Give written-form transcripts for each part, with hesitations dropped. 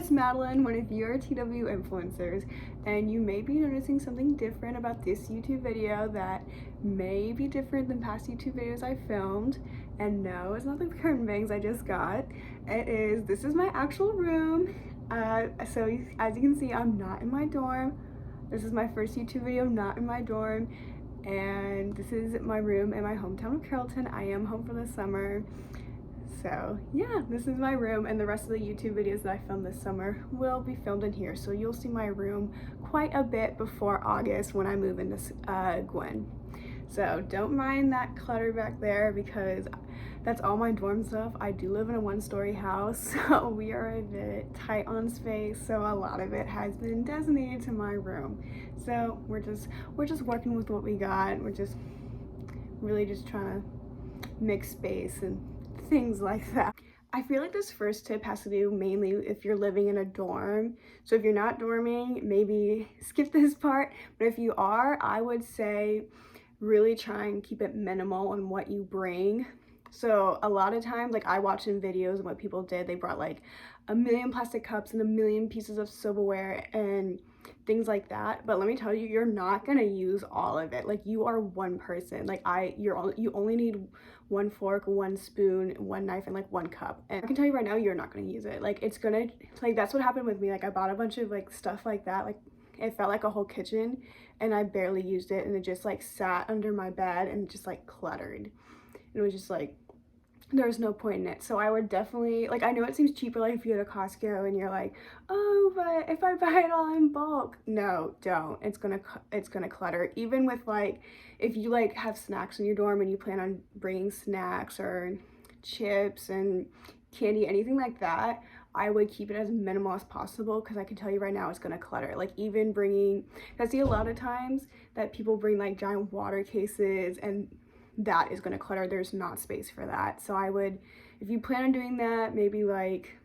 it's Madeline, one of your TW influencers, and you may be noticing something different about this YouTube video that may be different than past YouTube videos I filmed. And no, it's not the curtain bangs I just got. This is my actual room. So as you can see, I'm not in my dorm. This is my first YouTube video not in my dorm, and this is my room in my hometown of Carrollton. I am home for the summer. So yeah, this is my room, and the rest of the YouTube videos that I filmed this summer will be filmed in here. So you'll see my room quite a bit before August when I move into Gwen. So don't mind that clutter back there because that's all my dorm stuff. I do live in a one-story house, so we are a bit tight on space. So a lot of it has been designated to my room. So we're just working with what we got. We're just really just trying to make space and things like that. I feel like this first tip has to do mainly if you're living in a dorm. So if you're not dorming, maybe skip this part. But if you are, I would say really try and keep it minimal on what you bring. So a lot of times, like I watched in videos and what people did, they brought like a million plastic cups and a million pieces of silverware and things like that. But let me tell you, you're not gonna use all of it. Like, you are one person. Like you only need one fork, one spoon, one knife, and like one cup. And I can tell you right now, you're not gonna use it. Like, it's gonna, like, that's what happened with me. Like, I bought a bunch of like stuff like that. Like, it felt like a whole kitchen, and I barely used it, and it just like sat under my bed and just like cluttered. And it was just like, there's no point in it. So I would definitely, like, I know it seems cheaper, like if you go to Costco and you're like, oh, but if I buy it all in bulk. No, don't. It's gonna clutter. Even with like, if you like have snacks in your dorm and you plan on bringing snacks or chips and candy, anything like that, I would keep it as minimal as possible, because I can tell you right now it's gonna clutter. Like, even bringing, I see a lot of times that people bring like giant water cases, and that is going to clutter. There's not space for that. So I would, if you plan on doing that, maybe like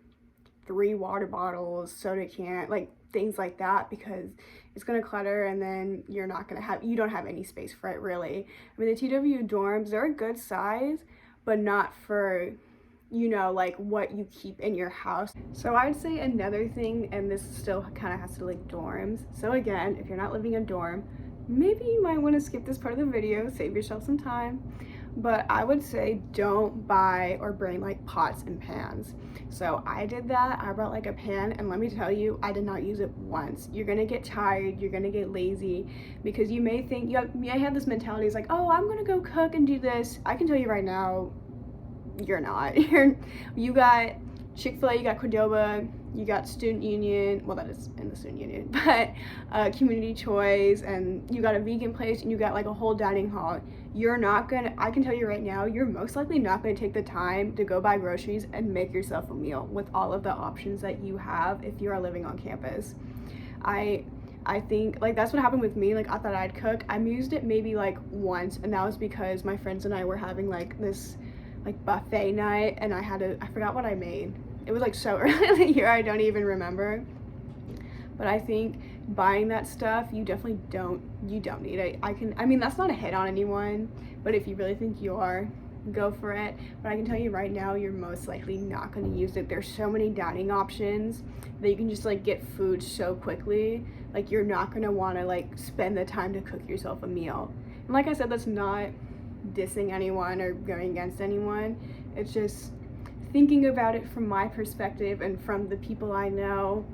3 water bottles, soda can, like things like that, because it's going to clutter, and then you're not going to have, you don't have any space for it really. I mean, the TW dorms, they're a good size, but not for, you know, like what you keep in your house. So I'd say another thing, and this still kind of has to do like dorms. So again, if you're not living in a dorm, maybe you might want to skip this part of the video, save yourself some time. But I would say don't buy or bring like pots and pans. So I did that. I brought like a pan, and let me tell you, I did not use it once. You're gonna get tired, you're gonna get lazy, because you may think, you may have this mentality, it's like, oh, I'm gonna go cook and do this. I can tell you right now, you're not. You got Chick-fil-A, you got Cordoba, you got Student Union, well, that is in the Student Union, but Community Choice, and you got a vegan place, and you got like a whole dining hall. You're not gonna, I can tell you right now, you're most likely not gonna take the time to go buy groceries and make yourself a meal with all of the options that you have if you are living on campus. I think, like, that's what happened with me. Like, I thought I'd cook. I used it maybe like once, and that was because my friends and I were having like this like buffet night, and I forgot what I made. It was like so early in the year, I don't even remember. But I think buying that stuff, you definitely don't need it. I mean, that's not a hit on anyone, but if you really think you are, go for it. But I can tell you right now, you're most likely not going to use it. There's so many dining options that you can just like get food so quickly. Like, you're not going to want to like spend the time to cook yourself a meal. And like I said, that's not dissing anyone or going against anyone. It's just thinking about it from my perspective and from the people I know.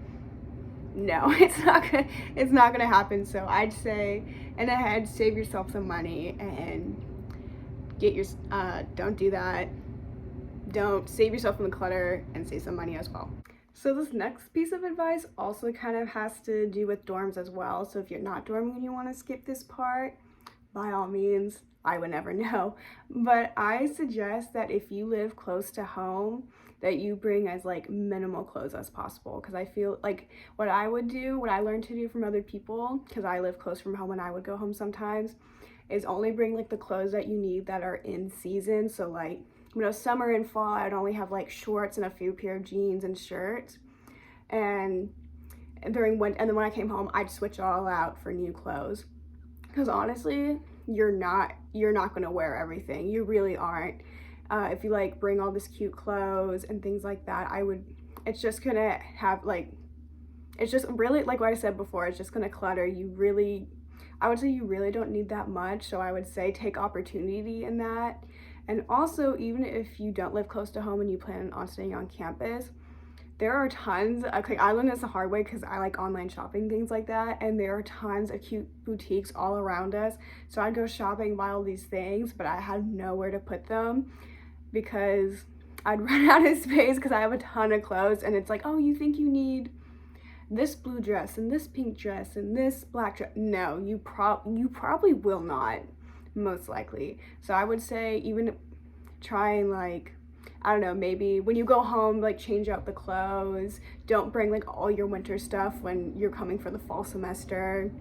No, it's not gonna happen. So I'd say, and ahead, save yourself some money and get your don't do that. Don't save yourself from the clutter, and save some money as well. So this next piece of advice also kind of has to do with dorms as well. So if you're not dorming and you want to skip this part, by all means. I would never know, but I suggest that if you live close to home, that you bring as like minimal clothes as possible, because I feel like what I learned to do from other people, because I live close from home and I would go home sometimes, is only bring like the clothes that you need that are in season. So like, you know, summer and fall, I'd only have like shorts and a few pair of jeans and shirts, and then when I came home, I'd switch all out for new clothes, because honestly, you're not gonna wear everything. You really aren't. If you like bring all this cute clothes and things like that, it's just gonna have like, it's just really, like what I said before, it's just gonna clutter. I would say you really don't need that much. So I would say take opportunity in that. And also, even if you don't live close to home and you plan on staying on campus, there are tons, okay, I learned this the hard way because I like online shopping, things like that, and there are tons of cute boutiques all around us. So I'd go shopping, buy all these things, but I had nowhere to put them because I'd run out of space because I have a ton of clothes, and it's like, oh, you think you need this blue dress and this pink dress and this black dress. No, you probably will not, most likely. So I would say even try and like, I don't know, maybe when you go home, like change out the clothes. Don't bring like all your winter stuff when you're coming for the fall semester.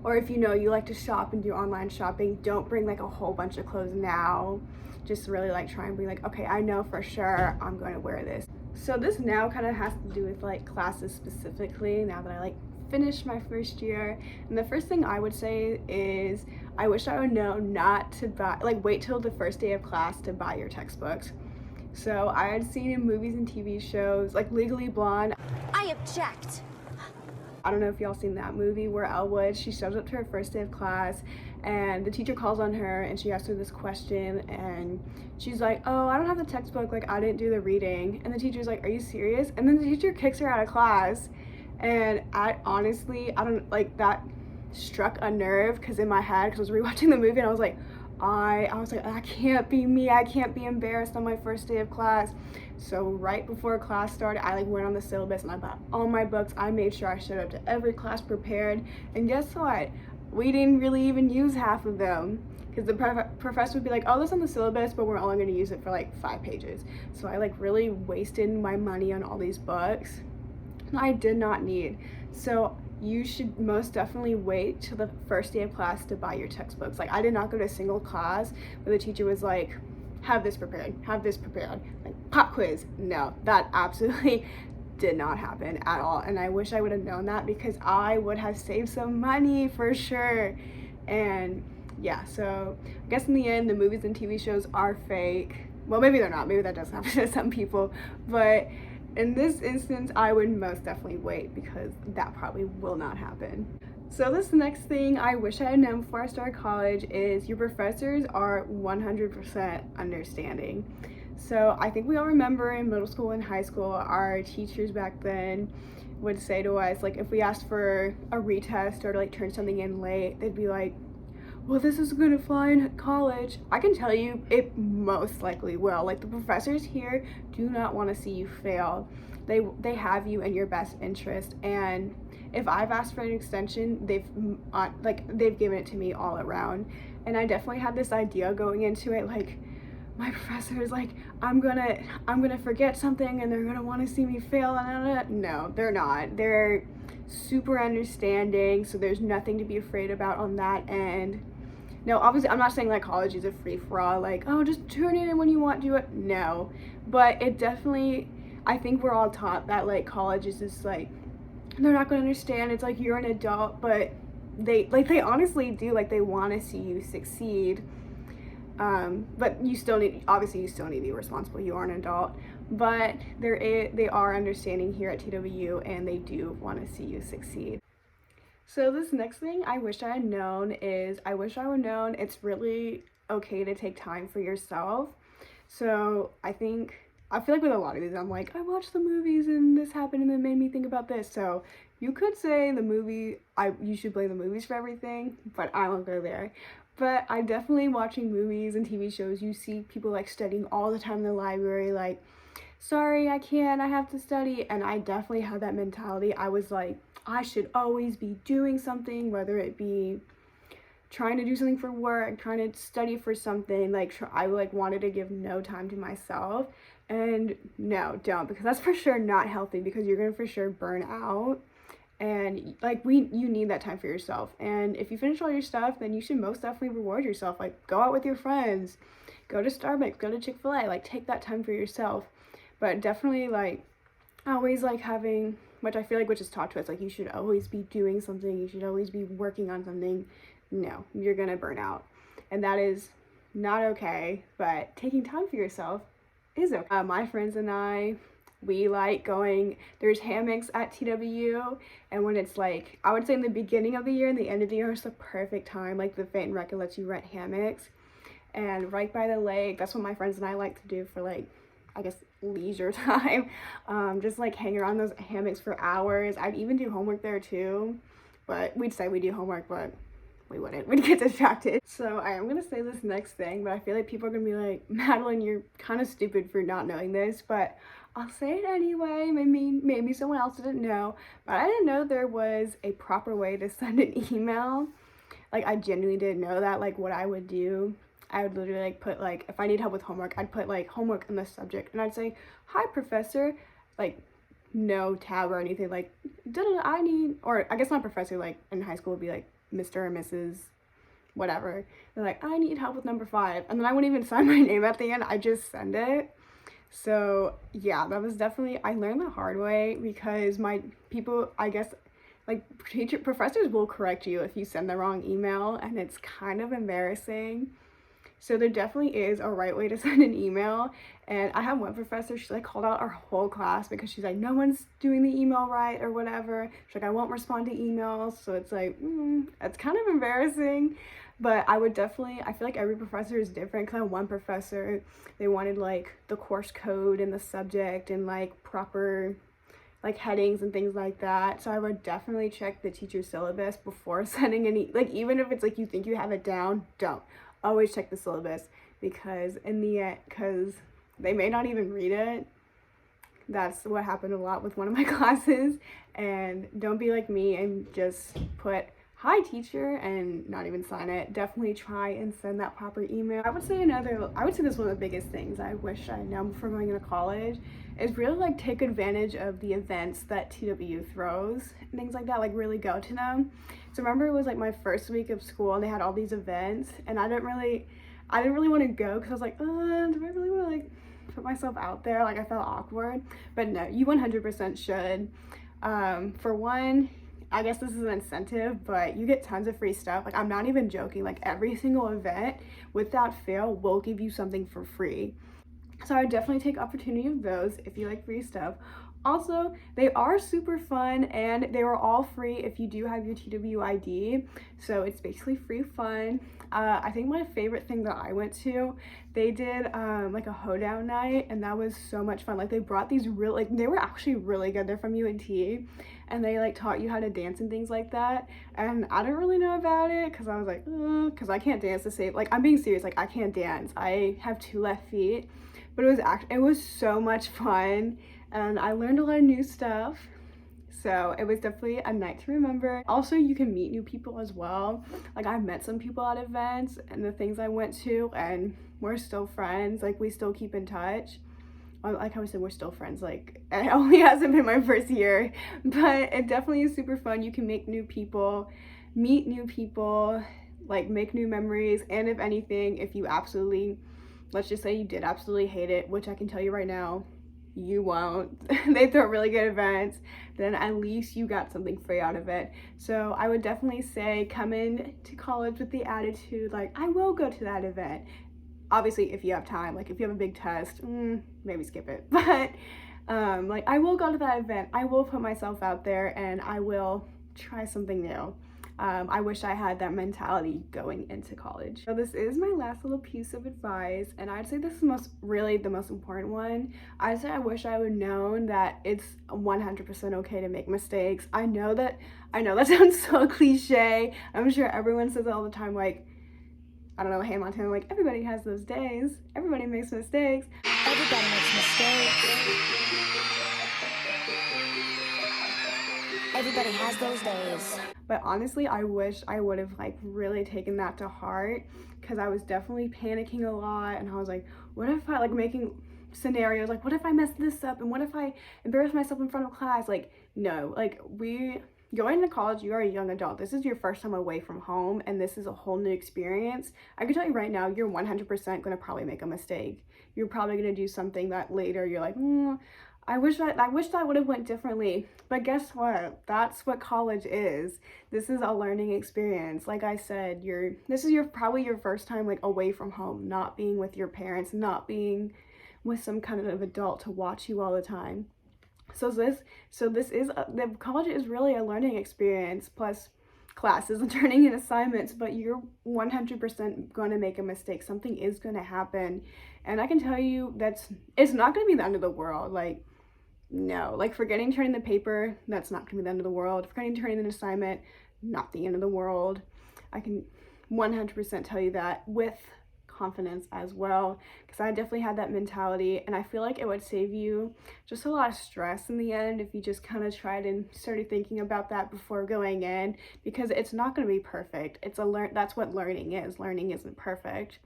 Or if you know you like to shop and do online shopping, don't bring like a whole bunch of clothes now. Just really like try and be like, okay, I know for sure I'm going to wear this. So this now kind of has to do with like classes specifically, now that I like finished my first year. And the first thing I would say is I wish I would know not to buy, like wait till the first day of class to buy your textbooks. So I had seen in movies and TV shows like Legally Blonde. I object. I don't know if y'all seen that movie where Elwood, she shows up to her first day of class and the teacher calls on her and she asks her this question and she's like, oh, I don't have the textbook, like I didn't do the reading. And the teacher's like, are you serious? And then the teacher kicks her out of class. And I honestly, I don't, like that struck a nerve because in my head, because I was rewatching the movie and I was like, that can't be me. I can't be embarrassed on my first day of class. So right before class started, I like went on the syllabus and I bought all my books. I made sure I showed up to every class prepared. And guess what? We didn't really even use half of them because the professor would be like, oh, this is on the syllabus, but we're only going to use it for like 5 pages. So I like really wasted my money on all these books I did not need. So you should most definitely wait till the first day of class to buy your textbooks. Like I did not go to a single class where the teacher was like, have this prepared, like pop quiz. No, that absolutely did not happen at all. And I wish I would have known that because I would have saved some money for sure. And yeah, so I guess in the end, the movies and TV shows are fake. Well, maybe they're not. Maybe that does happen to some people. But in this instance, I would most definitely wait because that probably will not happen. So this next thing I wish I had known before I started college is your professors are 100% understanding. So I think we all remember in middle school and high school, our teachers back then would say to us, like if we asked for a retest or to like turn something in late, they'd be like, well, this is gonna fly in college. I can tell you it most likely will. Like the professors here do not want to see you fail. They have you in your best interest, and if I've asked for an extension, they've given it to me all around. And I definitely had this idea going into it, like my professor is like, I'm gonna forget something and they're gonna want to see me fail. And no, they're not. They're super understanding, so there's nothing to be afraid about on that end. No, obviously I'm not saying like college is a free-for-all, like, oh, just turn it in when you want, do it. No, but it definitely, I think we're all taught that like college is just like, they're not going to understand, it's like you're an adult, but they honestly do, like they want to see you succeed. But you still need to be responsible. You are an adult, but they are understanding here at TWU and they do want to see you succeed. So this next thing I wish I had known is I wish I would have known it's really okay to take time for yourself. So I feel like with a lot of these, I'm like, I watched the movies and this happened and it made me think about this. So you could say you should blame the movies for everything, but I won't go there. But I definitely, watching movies and TV shows, you see people like studying all the time in the library, like, sorry, I can't, I have to study. And I definitely had that mentality. I was like, I should always be doing something, whether it be trying to do something for work, trying to study for something. Like I wanted to give no time to myself. And no, don't, because that's for sure not healthy, because you're gonna for sure burn out. And like you need that time for yourself. And if you finish all your stuff, then you should most definitely reward yourself. Like go out with your friends, go to Starbucks, go to Chick-fil-A, like take that time for yourself. But definitely like always like having, which I feel like which is taught to us, like you should always be doing something, you should always be working on something. No, you're gonna burn out. And that is not okay, but taking time for yourself is okay. My friends and I we like going, there's hammocks at TW, and when it's like, I would say in the beginning of the year and the end of the year is the perfect time. Like the Fate and Record lets you rent hammocks, and right by the lake, that's what my friends and I like to do for like, I guess, leisure time. Just like hang around those hammocks for hours. I'd even do homework there too, but we'd say we do homework, but we wouldn't. We'd get distracted. So I am gonna say this next thing, but I feel like people are gonna be like, Madeline, you're kind of stupid for not knowing this, but I'll say it anyway. Maybe someone else didn't know, but I didn't know there was a proper way to send an email. Like, I genuinely didn't know that. Like, what I would do, I would literally like put like, if I need help with homework, I'd put like homework in the subject, and I'd say, hi professor, like no tab or anything, like I need, or I guess not professor, like in high school would be like Mr. or Mrs. whatever. They're like, I need help with number 5, and then I wouldn't even sign my name at the end. I just send it. So yeah, that was definitely, I learned the hard way, because my people, I guess, like professors will correct you if you send the wrong email, and it's kind of embarrassing. So there definitely is a right way to send an email. And I have one professor, she like called out our whole class because she's like, no one's doing the email right or whatever. She's like, I won't respond to emails. So it's like, that's kind of embarrassing. But I would definitely, I feel like every professor is different, because I had one professor, they wanted like the course code and the subject and like proper like headings and things like that. So I would definitely check the teacher's syllabus before sending any, like even if it's like you think you have it down, don't. Always check the syllabus, because in the end, because they may not even read it. That's what happened a lot with one of my classes. And don't be like me and just put hi teacher and not even sign it. Definitely try and send that proper email. I would say this is one of the biggest things I wish I know before going into college, is really like take advantage of the events that TW throws and things like that, like really go to them. So remember, it was like my first week of school and they had all these events, and I didn't really want to go, because I was like, do I really want to like put myself out there? Like I felt awkward. But no, you 100% should. For one, I guess this is an incentive, but you get tons of free stuff. Like, I'm not even joking. Like, every single event, without fail, will give you something for free. So I would definitely take opportunity of those if you like free stuff. Also, they are super fun, and they were all free if you do have your TW ID. So it's basically free fun. I think my favorite thing that I went to, they did like a hoedown night, and that was so much fun. Like, they brought these they were actually really good. They're from UNT, and they like taught you how to dance and things like that. And I didn't really know about it, because I was like, because I can't dance the same. Like, I'm being serious. Like, I can't dance. I have 2 left feet. But it was so much fun, and I learned a lot of new stuff. So it was definitely a night to remember. Also, you can meet new people as well. Like, I've met some people at events and the things I went to, and we're still friends. Like, we still keep in touch. Like how I said, we're still friends. Like, it only hasn't been my first year, but it definitely is super fun. You can make new people, meet new people, like make new memories. And if anything, if you absolutely, let's just say you did absolutely hate it, which I can tell you right now, you won't. They throw really good events, then at least you got something free out of it. So I would definitely say come in to college with the attitude like, I will go to that event. Obviously, if you have time, like if you have a big test, maybe skip it. But like, I will go to that event. I will put myself out there, and I will try something new. I wish I had that mentality going into college. So this is my last little piece of advice, and I'd say this is really the most important one. I'd say I wish I would known that it's 100% okay to make mistakes. I know that sounds so cliche. I'm sure everyone says it all the time, like, I don't know, Hannah Montana, like, everybody has those days. Everybody makes mistakes. Everybody makes mistakes. Everybody has those days. But honestly, I wish I would have like really taken that to heart, because I was definitely panicking a lot, and I was like, what if I like making scenarios like, what if I mess this up, and what if I embarrass myself in front of class? Like, no, like, going to college, you are a young adult. This is your first time away from home, and this is a whole new experience. I can tell you right now, you're 100% gonna probably make a mistake. You're probably gonna do something that later you're like, I wish that would have went differently. But guess what? That's what college is. This is a learning experience. Like I said, this is probably your first time like away from home, not being with your parents, not being with some kind of adult to watch you all the time. So this is the college is really a learning experience plus classes and turning in assignments, but you're 100% going to make a mistake. Something is going to happen, and I can tell you it's not going to be the end of the world. Like, no, like forgetting turning the paper, that's not going to be the end of the world. Forgetting turning an assignment, not the end of the world. I can 100% tell you that with confidence as well, because I definitely had that mentality, and I feel like it would save you just a lot of stress in the end if you just kind of tried and started thinking about that before going in, because it's not going to be perfect. That's what learning is. Learning isn't perfect.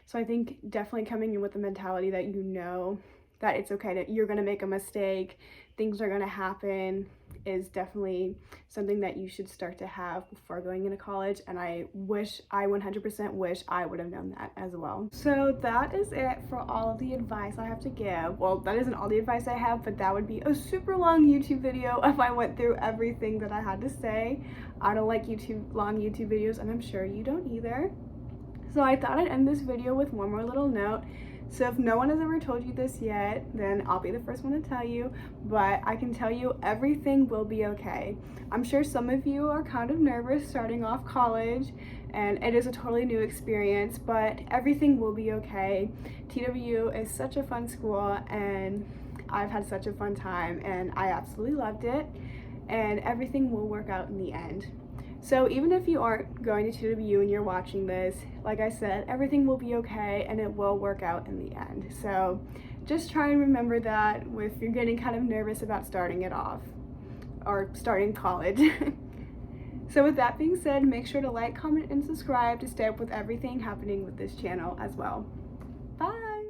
So I think definitely coming in with the mentality that you know that it's okay, that you're going to make a mistake, things are going to happen, is definitely something that you should start to have before going into college. And I 100% wish I would have known that as well. So that is it for all of the advice I have to give. Well, that isn't all the advice I have, but that would be a super long YouTube video if I went through everything that I had to say. I don't like long YouTube videos, and I'm sure you don't either. So I thought I'd end this video with one more little note. So if no one has ever told you this yet, then I'll be the first one to tell you, but I can tell you everything will be okay. I'm sure some of you are kind of nervous starting off college, and it is a totally new experience, but everything will be okay. TWU is such a fun school, and I've had such a fun time, and I absolutely loved it, and everything will work out in the end. So even if you aren't going to TWU and you're watching this, like I said, everything will be okay and it will work out in the end. So just try and remember that if you're getting kind of nervous about starting it off or starting college. So with that being said, make sure to like, comment, and subscribe to stay up with everything happening with this channel as well. Bye!